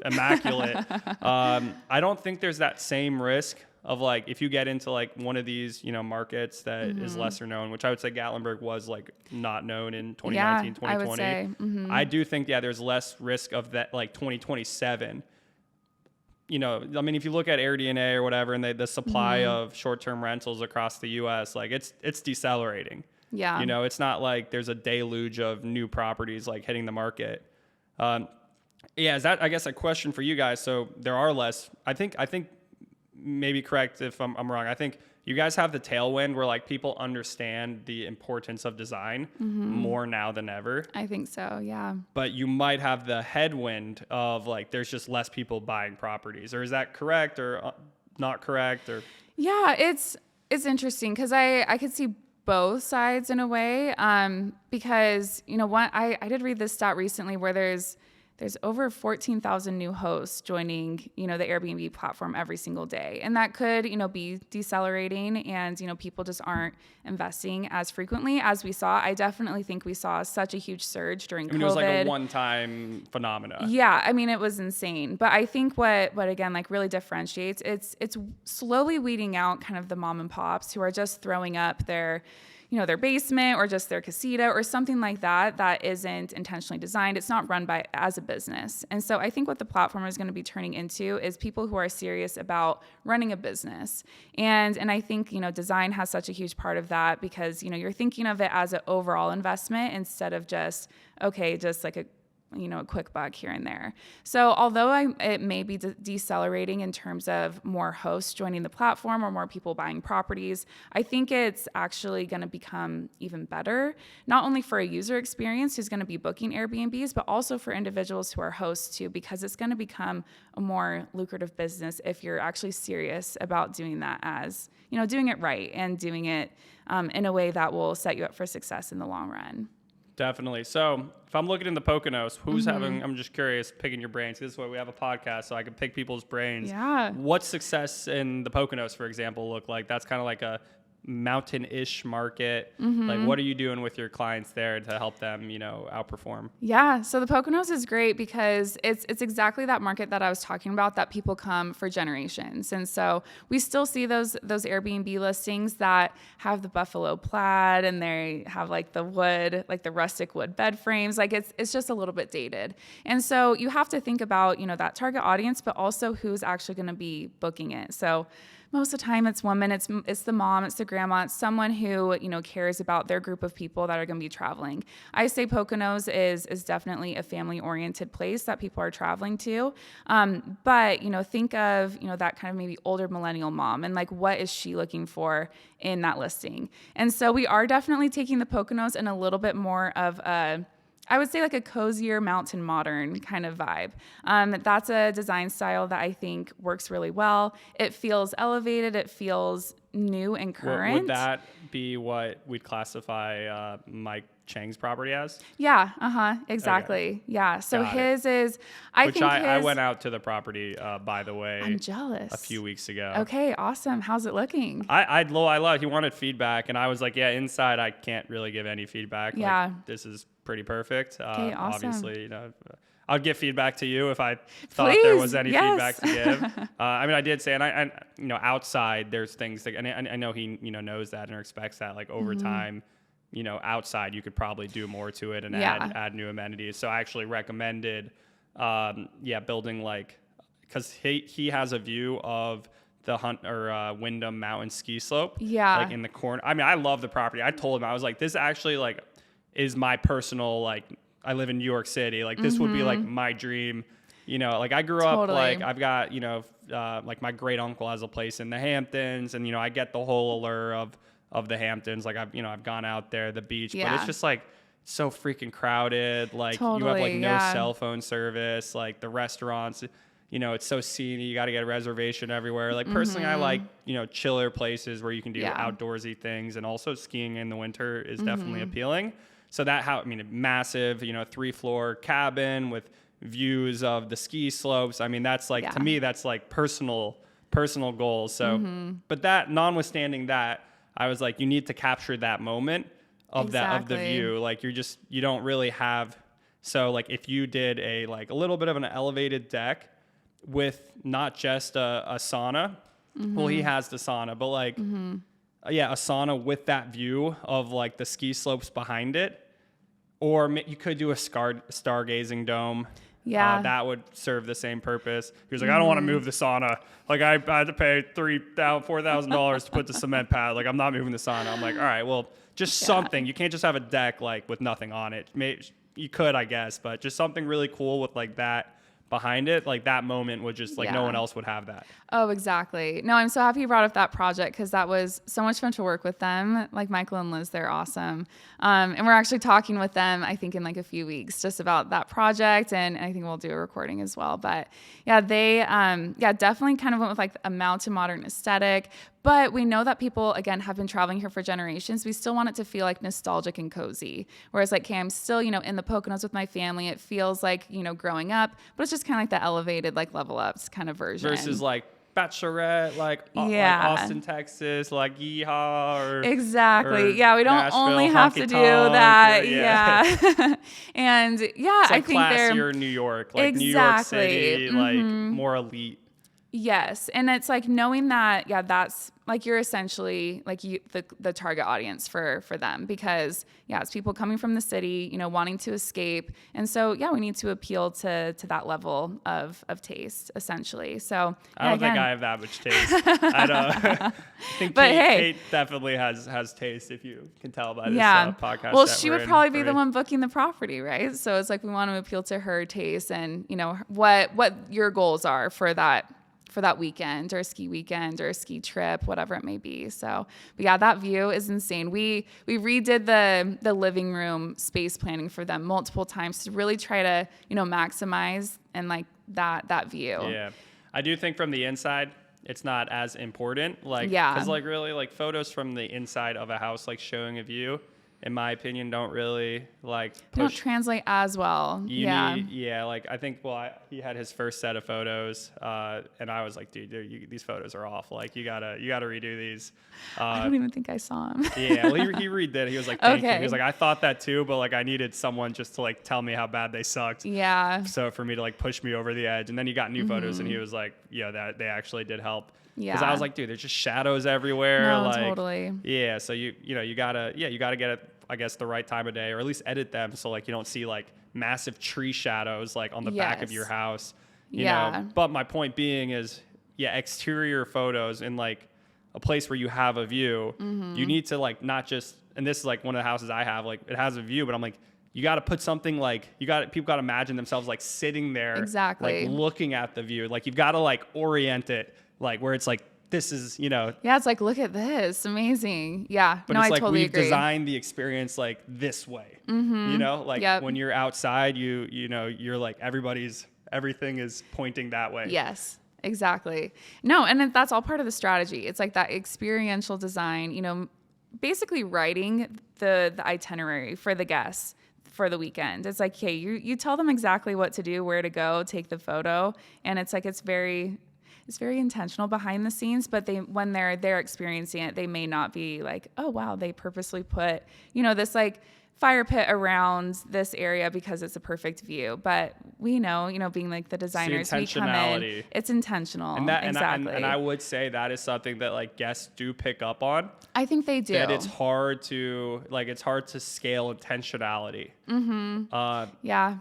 immaculate. I don't think there's that same risk of like, if you get into like one of these, markets that is lesser known, which I would say Gatlinburg was like not known in 2019, 2020. I would say. I do think, there's less risk of that, like 2027. If you look at Airbnb or whatever, and the supply of short-term rentals across the U.S., like it's decelerating. Yeah. It's not like there's a deluge of new properties like hitting the market. Is that, I guess, a question for you guys? So there are less. I think maybe correct if I'm wrong. I think you guys have the tailwind where like people understand the importance of design more now than ever. I think so, yeah. But you might have the headwind of like there's just less people buying properties. Or is that correct or not correct? Or yeah, it's interesting because I could see both sides in a way, because I did read this stat recently where there's over 14,000 new hosts joining, the Airbnb platform every single day. And that could, be decelerating, and, people just aren't investing as frequently as we saw. I definitely think we saw such a huge surge during COVID. It was like a one-time phenomena. Yeah, it was insane. But I think what again, like really differentiates, it's slowly weeding out kind of the mom and pops who are just throwing up their basement or just their casita or something like that isn't intentionally designed. It's not run as a business. And so I think what the platform is going to be turning into is people who are serious about running a business. And I think, design has such a huge part of that, because, you're thinking of it as an overall investment instead of just like a quick buck here and there. So although it may be decelerating in terms of more hosts joining the platform or more people buying properties, I think it's actually going to become even better, not only for a user experience who's going to be booking Airbnbs, but also for individuals who are hosts too, because it's going to become a more lucrative business if you're actually serious about doing that as, doing it right and doing it in a way that will set you up for success in the long run. Definitely. So if I'm looking in the Poconos, who's I'm just curious, picking your brains. This is why we have a podcast, so I can pick people's brains. Yeah. What's success in the Poconos, for example, look like? That's kind of like a mountain-ish market. Like, what are you doing with your clients there to help them, outperform? Yeah, so the Poconos is great because it's exactly that market that I was talking about, that people come for generations. And so we still see those Airbnb listings that have the buffalo plaid, and they have like the wood, like the rustic wood bed frames. Like it's just a little bit dated. And so you have to think about, that target audience, but also who's actually going to be booking it. So most of the time it's women, it's the mom, it's the grandma, it's someone who, cares about their group of people that are going to be traveling. I say Poconos is definitely a family-oriented place that people are traveling to. But, think of, that kind of maybe older millennial mom, and like, what is she looking for in that listing? And so we are definitely taking the Poconos in a little bit more of I would say like a cozier mountain modern kind of vibe. That's a design style that I think works really well. It feels elevated. It feels new and current. Would that be what we'd classify Mike Chang's property as? Yeah, exactly. Okay. Yeah, so his is, I went out to the property, by the way. I'm jealous. A few weeks ago. Okay, awesome. How's it looking? I love, he wanted feedback, and I was like, yeah, inside I can't really give any feedback. Yeah. Like, this is pretty perfect. Okay, awesome. Obviously, I'd give feedback to you if I thought there was any feedback to give. I did say, and I outside there's things that, and I know he, knows that and expects that, like over time, outside you could probably do more to it and add new amenities. So I actually recommended, building like because he has a view of the Wyndham Mountain ski slope. Yeah. Like in the corner. I mean, I love the property. I told him, I was like, this actually like is my personal, like, I live in New York City. Like this would be like my dream. You know, like I grew up, like I've got, you know, like my great uncle has a place in the Hamptons, and, you know, I get the whole allure of the Hamptons. Like I've gone out there, the beach, but it's just like so freaking crowded. Like you have like no cell phone service, like the restaurants, you know, it's so scenic. You got to get a reservation everywhere. Like personally, I like, you know, chiller places where you can do outdoorsy things, and also skiing in the winter is definitely appealing. So I mean, a massive, you know, 3-floor cabin with views of the ski slopes. I mean, that's like, to me, that's like personal goals. So, but that notwithstanding that, I was like, you need to capture that moment of of the view. Like you don't really have. So like if you did a little bit of an elevated deck with not just a sauna, well, he has the sauna, but like, a sauna with that view of like the ski slopes behind it. Or you could do a stargazing dome. Yeah. That would serve the same purpose. He was like, I don't want to move the sauna. Like I had to pay $4,000 to put the cement pad. Like I'm not moving the sauna. I'm like, all right, well, just something. You can't just have a deck like with nothing on it. You could, I guess, but just something really cool with like that behind it. Like that moment would just like no one else would have that. Oh, exactly. No, I'm so happy you brought up that project, because that was so much fun to work with them. Like Michael and Liz, they're awesome. And we're actually talking with them, I think, in like a few weeks just about that project. And I think we'll do a recording as well. But yeah, they definitely kind of went with like a mountain modern aesthetic. But we know that people, again, have been traveling here for generations. We still want it to feel like nostalgic and cozy. Whereas like, okay, I'm still, you know, in the Poconos with my family. It feels like, you know, growing up, but it's just kind of like the elevated, like level ups kind of version. Versus like Bachelorette, like Austin, Texas, like Yeehaw, or exactly. Or we don't Nashville, only have to do that. And it's like I think classier New York, like New York City, like more elite. Yes. And it's like knowing that, that's like, you're essentially like the target audience for them, because it's people coming from the city, you know, wanting to escape. And so, we need to appeal to that level of taste, essentially. So I don't think I have that much taste. I don't. I think Kate definitely has taste, if you can tell by this podcast. Well, she would probably be the one booking the property, right? So it's like, we want to appeal to her taste, and, you know, what your goals are for that weekend, or a ski weekend, or a ski trip, whatever it may be. So, but that view is insane. We redid the living room space planning for them multiple times to really try to, you know, maximize and like that view. Yeah. I do think from the inside, it's not as important. Like, because like really like photos from the inside of a house, like showing a view, in my opinion, don't really like don't translate as well. Like I think, he had his first set of photos, and I was like, dude, these photos are off. Like you gotta redo these. I don't even think I saw him. He redid it. He was like, thank you. He was like, I thought that too, but like I needed someone just to like tell me how bad they sucked. Yeah. So for me to like push me over the edge, and then he got new photos, and he was like, that they actually did help. Yeah. Because I was like, dude, there's just shadows everywhere. No, like, totally. Yeah. So you gotta get it, I guess, the right time of day, or at least edit them so like you don't see like massive tree shadows like on the back of your house. You know. But my point being is, exterior photos in like a place where you have a view, you need to like not just, and this is like one of the houses I have, like it has a view, but I'm like, you got to put something like, people got to imagine themselves like sitting there, exactly, like looking at the view. Like you've got to like orient it, like where it's like, this is, you know. Yeah, it's like, look at this. Amazing. Yeah. But it's like we've designed the experience like this way. You know, like when you're outside, you know, you're like everything is pointing that way. Yes, exactly. No, and that's all part of the strategy. It's like that experiential design, you know, basically writing the itinerary for the guests for the weekend. It's like, hey, you tell them exactly what to do, where to go, take the photo. And it's like, it's very intentional behind the scenes, but when they're experiencing it, they may not be like, oh wow, they purposely put, you know, this like fire pit around this area because it's a perfect view. But we know, you know, being like the designers, we come in, it's intentional. And that, exactly. And I would say that is something that like guests do pick up on. I think they do. That it's hard to scale intentionality. Yeah.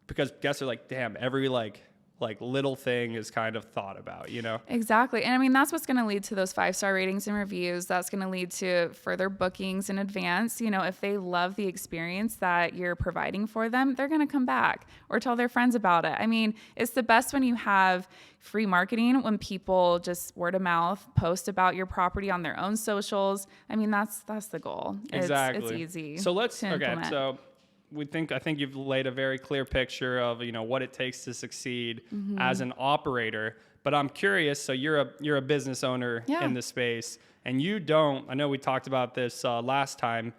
Because guests are like, damn, every like like little thing is kind of thought about, you know? Exactly. And I mean, that's what's going to lead to those 5-star ratings and reviews. That's going to lead to further bookings in advance. You know, if they love the experience that you're providing for them, they're going to come back or tell their friends about it. I mean, it's the best when you have free marketing, when people just word of mouth post about your property on their own socials. I mean, that's the goal. Exactly. It's easy. So let's, to okay. implement. So I think you've laid a very clear picture of, you know, what it takes to succeed as an operator. But I'm curious, so you're a business owner in the space, and you don't, I know we talked about this last time,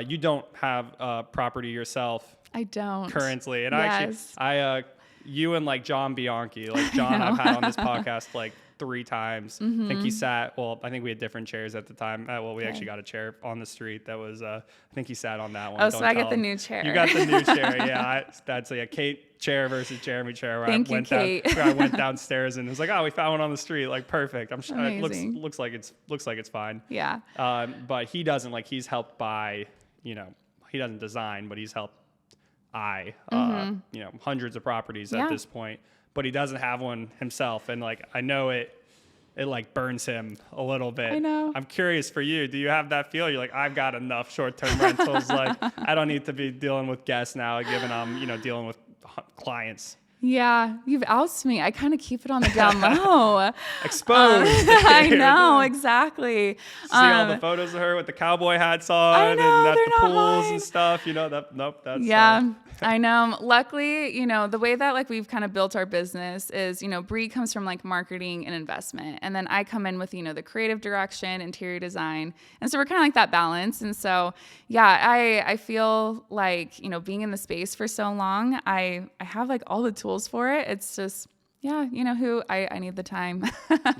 you don't have property yourself. I don't. Currently. And yes. You and like John Bianchi, like John I've had on this podcast like 3 times. I think he sat, I think we had different chairs at the time. We actually got a chair on the street that was, I think he sat on that one. Oh, so I get the new chair. You got the new chair, yeah. That's like a Kate chair versus Jeremy chair. Where Thank you, Kate. Where I went downstairs and it was like, oh, we found one on the street. Like, perfect. I'm sure it looks like it's fine. Yeah. But he doesn't, like, he's helped by, you know, he doesn't design, but he's helped you know, hundreds of properties at this point, but he doesn't have one himself. And like, I know it like burns him a little bit. I know. I'm curious for you. Do you have that feel? You're like, I've got enough short-term rentals. Like, I don't need to be dealing with guests now, given I'm, you know, dealing with clients. Yeah, you've ousted me. I kind of keep it on the down low. Exposed. I know, exactly. See all the photos of her with the cowboy hats on and at the pools and stuff. You know, that's... Yeah, I know. Luckily, you know, the way that like we've kind of built our business is, you know, Bree comes from like marketing and investment. And then I come in with, you know, the creative direction, interior design. And so we're kind of like that balance. And so, yeah, I feel like, you know, being in the space for so long, I have like all the tools for it. It's just, yeah, you know who, I need the time.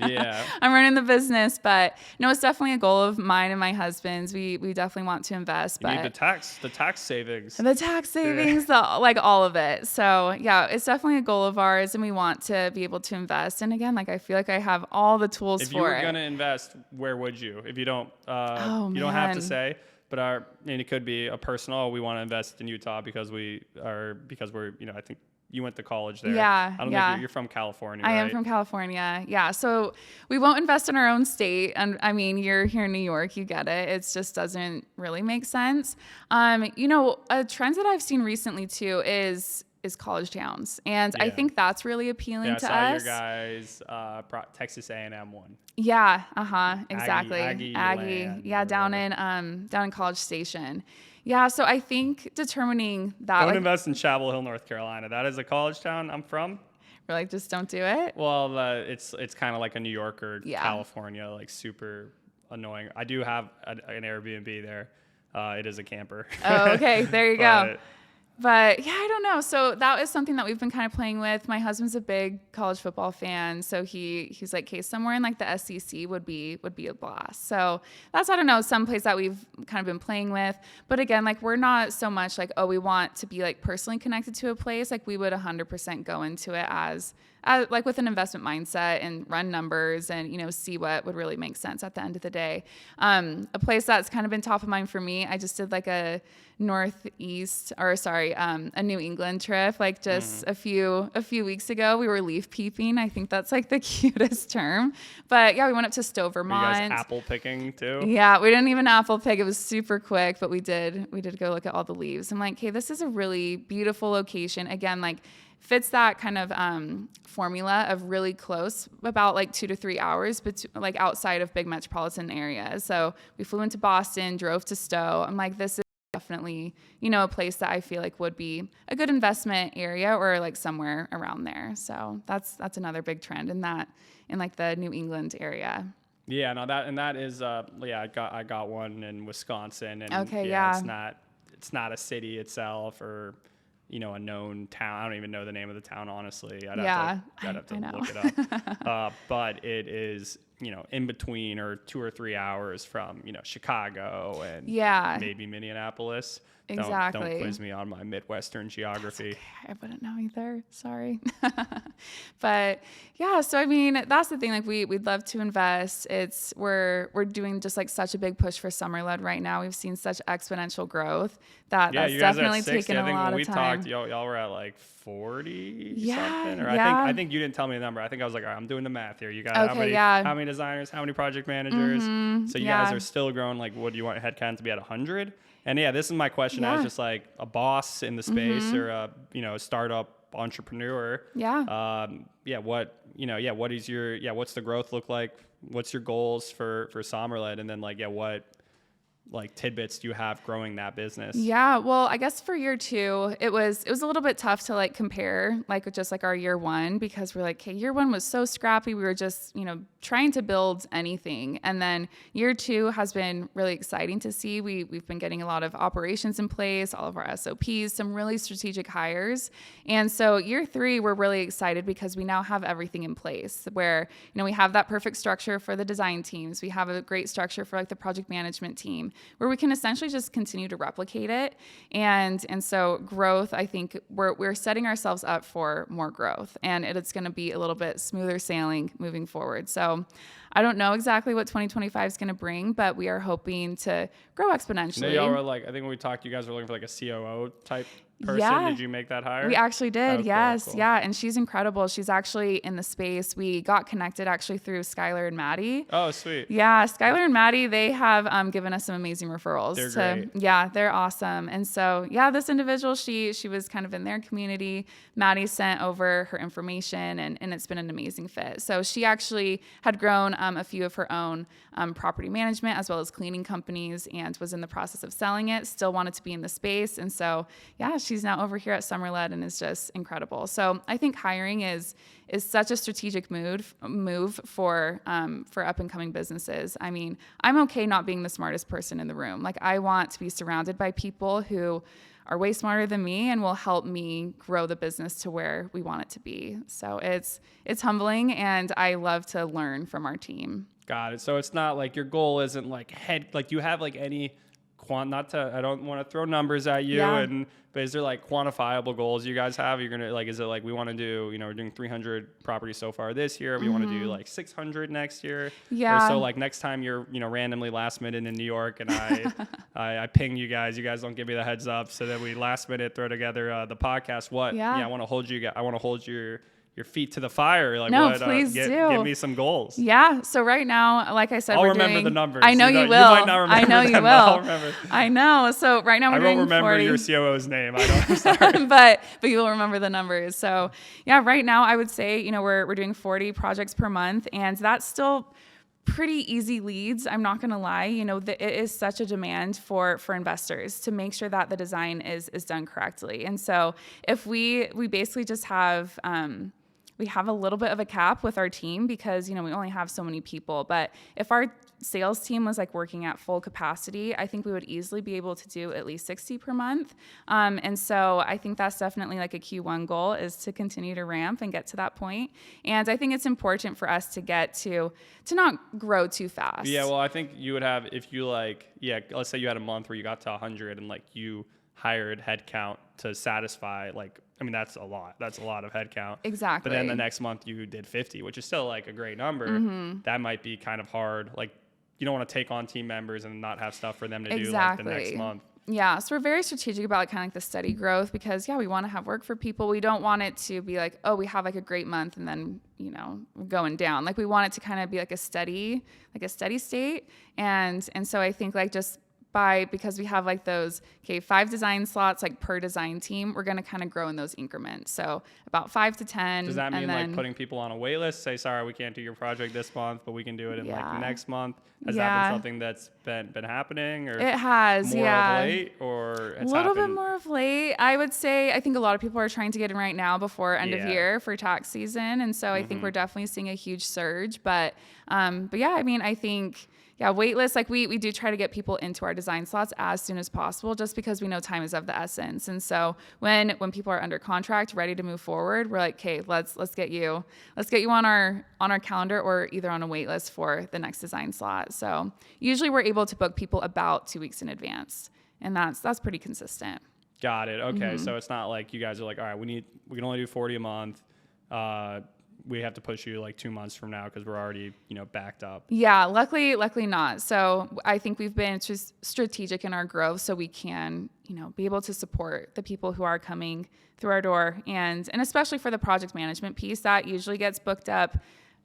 Yeah. I'm running the business, but no, it's definitely a goal of mine and my husband's. We definitely want to invest. You need the tax savings. The tax savings, like all of it. So yeah, it's definitely a goal of ours, and we want to be able to invest. And again, like I feel like I have all the tools for it. If you were going to invest, where would you? If you don't, you don't have to say. But and it could be a personal, we want to invest in Utah because we're, you know, I think you went to college there. Yeah. I don't think you're from California, right? I am from California. Yeah. So we won't invest in our own state. And I mean, you're here in New York, you get it. It just doesn't really make sense. You know, a trend that I've seen recently too is college towns. And I think that's really appealing to us. I saw your guys, Texas A&M one. Yeah. Exactly. Aggie land, yeah. Down in College Station. Yeah, so I think determining that... Don't invest in Chapel Hill, North Carolina. That is a college town I'm from. We're like, just don't do it? Well, it's kind of like a New York or California, like super annoying. I do have an Airbnb there. It is a camper. Oh, okay. There you go. But yeah, I don't know. So that is something that we've been kind of playing with. My husband's a big college football fan, so he's like, okay, somewhere in like the SEC would be a blast. So that's, I don't know, some place that we've kind of been playing with. But again, like we're not so much like, oh, we want to be like personally connected to a place. Like we would 100% go into it as like with an investment mindset and run numbers and, you know, see what would really make sense at the end of the day. A place that's kind of been top of mind for me, I just did like a a New England trip, like just a few weeks ago. We were leaf peeping. I think that's like the cutest term. But yeah, we went up to Stowe, Vermont. Were you guys apple picking too? Yeah, we didn't even apple pick. It was super quick, but we did go look at all the leaves. I'm like, okay, this is a really beautiful location. Again, like fits that kind of formula of really close, about like 2 to 3 hours, but like outside of big metropolitan areas. So we flew into Boston, drove to Stowe. I'm like, this is definitely, you know, a place that I feel like would be a good investment area or like somewhere around there. So that's another big trend in like the New England area. Yeah, no, that is I got one in Wisconsin, and it's not a city itself or, you know, a known town. I don't even know the name of the town, honestly. I'd have to look it up. But it is in between or 2 or 3 hours from, Chicago and maybe Minneapolis. Exactly. Don't quiz me on my Midwestern geography. Okay. I wouldn't know either. Sorry. But yeah, so I mean, that's the thing. Like we'd love to invest. We're doing just like such a big push for Somerled right now. We've seen such exponential growth that's you guys definitely are at 60. taken a lot of time. I think when we talked, y'all were at like 40 something. Or yeah. I think you didn't tell me the number. I think I was like, all right, I'm doing the math here. You got how many designers, how many project managers? So you guys are still growing. Like, what do you want headcount to be at 100? And this is my question as just like a boss in the space or a startup entrepreneur. What is your what's the growth look like? What's your goals for Somerled? And then what tidbits do you have growing that business? Yeah, well, I guess for year 2, it was a little bit tough to compare just our year 1, because we're like, okay, year 1 was so scrappy. We were just, trying to build anything. And then year 2 has been really exciting to see. We've been getting a lot of operations in place, all of our SOPs, some really strategic hires. And so year 3, we're really excited because we now have everything in place where, we have that perfect structure for the design teams. We have a great structure for the project management team, where we can essentially just continue to replicate it. And so growth, I think we're setting ourselves up for more growth, and it's going to be a little bit smoother sailing moving forward. So I don't know exactly what 2025 is going to bring, but we are hoping to grow exponentially. Y'all were I think when we talked, you guys were looking for a COO type person. Yeah. Did you make that hire? We actually did. Oh, yes. cool. Yeah. And she's incredible. She's actually in the space. We got connected actually through Skylar and Maddie. Oh, sweet. Yeah. Skylar and Maddie, they have given us some amazing referrals. They're great. Yeah, they're awesome. And so, this individual, she was kind of in their community. Maddie sent over her information, and it's been an amazing fit. So she actually had grown a few of her own property management as well as cleaning companies, and was in the process of selling it, still wanted to be in the space. And so, she's now over here at Somerled and is just incredible. So I think hiring is such a strategic move for up and coming businesses. I mean, I'm okay not being the smartest person in the room. I want to be surrounded by people who are way smarter than me and will help me grow the business to where we want it to be. So it's humbling, and I love to learn from our team. Got it. So it's not your goal isn't you have any I don't want to throw numbers at you, but is there quantifiable goals you guys have? You're going to is it we want to do, we're doing 300 properties so far this year. We want to do 600 next year. Yeah. Or so next time you're, randomly last minute in New York and I ping you guys don't give me the heads up. So then we last minute throw together the podcast. I want to hold you. I want to hold your feet to the fire. Please do. Give me some goals. Yeah. So right now, like I said, I'll remember the numbers. I know you will. You might not remember I know them, you will. I'll remember. I know. So right now we're doing 40. I won't remember your COO's name. I'm sorry. but you will remember the numbers. So right now I would say, we're doing 40 projects per month, and that's still pretty easy leads. I'm not going to lie. It is such a demand for investors to make sure that the design is done correctly. And so if we basically just have, we have a little bit of a cap with our team because, we only have so many people. But if our sales team was working at full capacity, I think we would easily be able to do at least 60 per month. And so I think that's definitely a Q1 goal, is to continue to ramp and get to that point. And I think it's important for us to get to not grow too fast. Yeah, well, I think you would have, if you let's say you had a month where you got to 100 and you hired headcount to satisfy that's a lot. That's a lot of headcount. Exactly. But then the next month you did 50, which is still a great number. Mm-hmm. That might be kind of hard. You don't want to take on team members and not have stuff for them to do the next month. Yeah, so we're very strategic about the steady growth because we want to have work for people. We don't want it to be we have a great month and then we're going down. We want it to kind of be a steady state. And so I think because we have those 5 design slots per design team, we're going to kind of grow in those increments. So about 5 to 10. Does that mean putting people on a wait list? Say, sorry, we can't do your project this month, but we can do it in next month. Has that been something that's been happening, or it has? More of late, or it's a little happened? bit more of late. I would say I think a lot of people are trying to get in right now before end of year for tax season, and so I think we're definitely seeing a huge surge. But I think. yeah, wait lists, like we do try to get people into our design slots as soon as possible, just because we know time is of the essence. And so when people are under contract, ready to move forward, we're like, okay, let's get you on our calendar, or either on a wait list for the next design slot. So usually we're able to book people about 2 weeks in advance, and that's pretty consistent. Got it. Okay. So it's not like you guys are like, all right, we can only do 40 a month. We have to push you like 2 months from now because we're already, backed up. Yeah, luckily not. So I think we've been just strategic in our growth, so we can, be able to support the people who are coming through our door, and especially for the project management piece, that usually gets booked up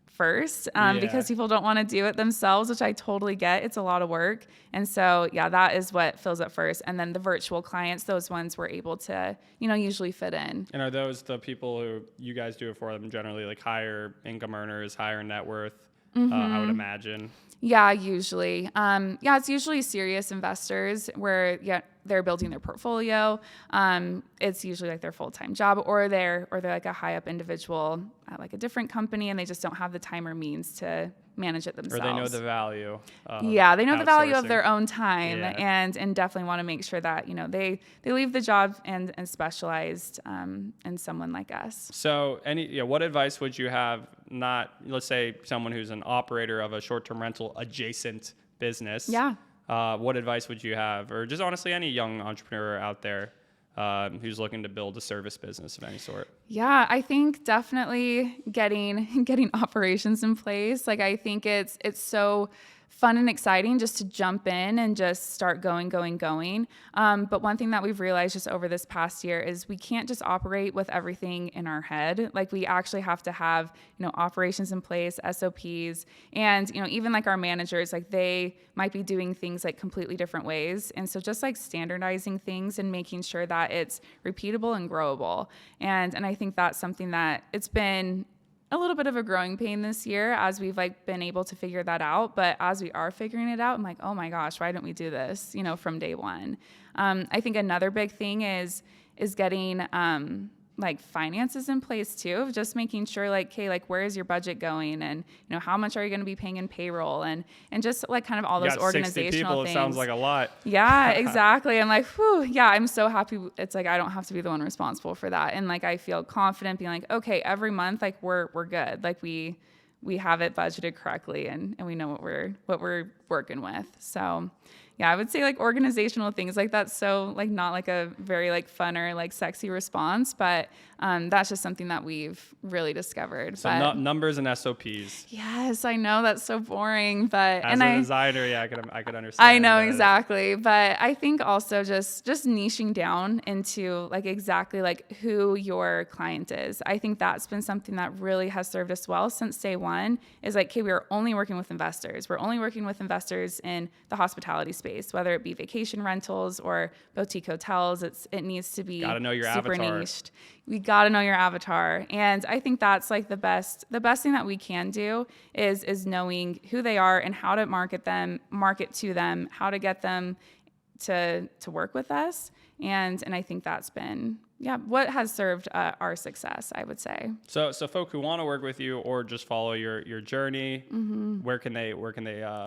first, because people don't want to do it themselves, which I totally get. It's a lot of work. And so, yeah, that is what fills up first. And then the virtual clients, those ones we're able to, usually fit in. And are those the people who you guys do it for them, generally like higher income earners, higher net worth, I would imagine? Yeah, usually. It's usually serious investors where, they're building their portfolio. It's usually like their full-time job, or they're like a high up individual at like a different company, and they just don't have the time or means to manage it themselves. Or they know the value. They know the value of their own time, Yeah. and definitely want to make sure that, they leave the job and specialized in someone like us. So what advice would you have, let's say someone who's an operator of a short-term rental adjacent business? Yeah. What advice would you have, or just honestly any young entrepreneur out there who's looking to build a service business of any sort? Yeah, I think definitely getting operations in place. Like, I think it's so fun and exciting just to jump in and just start going. But one thing that we've realized just over this past year is we can't just operate with everything in our head. Like, we actually have to have, operations in place, SOPs, and, even like our managers, like they might be doing things like completely different ways. And so just like standardizing things and making sure that it's repeatable and growable. And I think that's something that it's been a little bit of a growing pain this year as we've like been able to figure that out. But as we are figuring it out, I'm like, oh my gosh, why didn't we do this, from day one? I think another big thing is getting like finances in place too, just making sure like, okay, like where is your budget going, and how much are you going to be paying in payroll, and just like kind of all those organizational 60 people, things. It sounds like a lot. Yeah, exactly. I'm like, whew, yeah, I'm so happy. It's like I don't have to be the one responsible for that, and like I feel confident being like, okay, every month like we're good. Like we have it budgeted correctly, and we know what we're working with. So yeah, I would say like organizational things like that. So like not like a very like fun or like sexy response, but that's just something that we've really discovered. So numbers and SOPs. Yes, I know that's so boring, but as a designer, yeah, I could understand. I know exactly, but I think also just niching down into like exactly like who your client is. I think that's been something that really has served us well since day one. Is like, okay, we're only working with investors. We're only working with investors in the hospitality space, whether it be vacation rentals or boutique hotels. It needs to be gotta know your super avatar. niched. We got to know your avatar. And I think that's like the best thing that we can do is knowing who they are and how to market to them, how to get them to work with us. And I think that's been, what has served our success, I would say. So folk who want to work with you or just follow your journey, where can they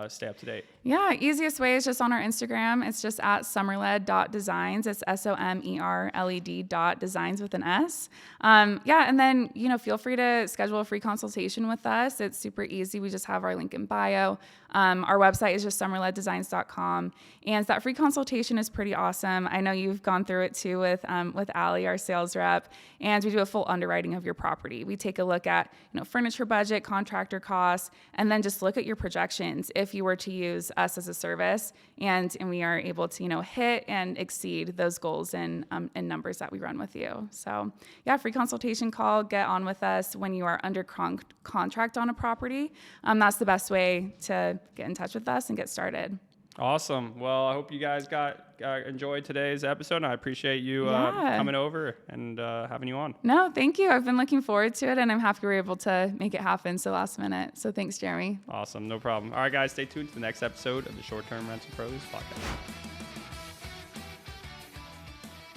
stay up to date? Yeah, easiest way is just on our Instagram. It's just at somerled.designs. It's SOMERLED.designs with an S. And then, feel free to schedule a free consultation with us. It's super easy. We just have our link in bio. Our website is just somerleddesigns.com. And that free consultation is pretty awesome. I know you've gone through it too with Allie, our sales rep, and we do a full underwriting of your property. We take a look at, furniture budget, contractor costs, and then just look at your projections if you were to use us as a service, and we are able to, hit and exceed those goals and numbers that we run with you. So free consultation call, get on with us when you are under contract on a property. That's the best way to get in touch with us and get started. Awesome. Well, I hope you guys enjoyed today's episode, and I appreciate you coming over and having you on. No, thank you. I've been looking forward to it, and I'm happy we were able to make it happen so last minute. So thanks, Jeremy. Awesome. No problem. All right, guys, stay tuned to the next episode of the Short Term Rental Pros podcast.